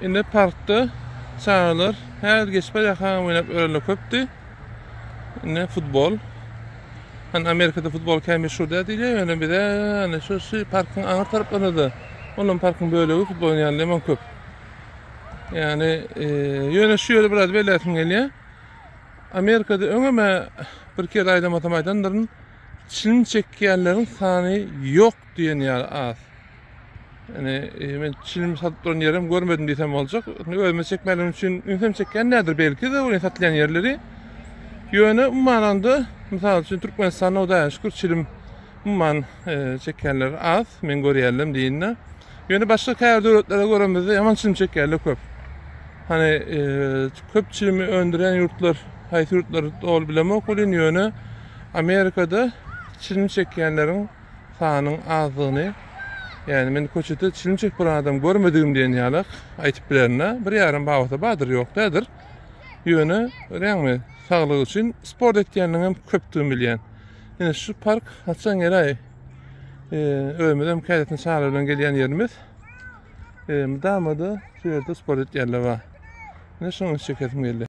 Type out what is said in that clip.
Indi parkda çağırlar. Her geçber yakan oynap öyle köptü. Ne futbol. Hani Amerika'da futbol kaymış şurada değil yani bir de hani şu parkın ana taraflarında da onun parkın böyle futbol oynayan lemon köp. Yani yöne şu yolu biraz belirtin geliyor. Amerika'da öngeme bir kere ayda matematiklerin çilim çekkenlerin sani yok diyen yer az. Yani ben çilim satıp duran yerim görmedim desem olacak. Ölme çekmelerim için ünsem çekken nedir belki de oraya satılan yerleri. Yöne umananda misal için Türkmenistan'da o da şükür çilim uman çekkenler az. Men görüyelim deyinle. Yöne başka kayar devletlere göremezde yaman çilim çekkenler köp. Hani köp çilimi öndüren yurtlar, hayat yurtları ol bileme okulun yönü Amerika'da çilim çekkenlerin sahanın azlığını yani men koçete çilim çek bir adam görmediğim diyen yalak aytıp bilerine bir yarım bağıta badır yok dadır yönü öğrenme sağlığı için spor etkenliğin hem köptüğüm bilyen. Yani şu park açan yere ölmeden kaydetin sağlığından gelen yerimiz damadı şu yerde spor etkenliği var. Ne şunu çeketim geldi.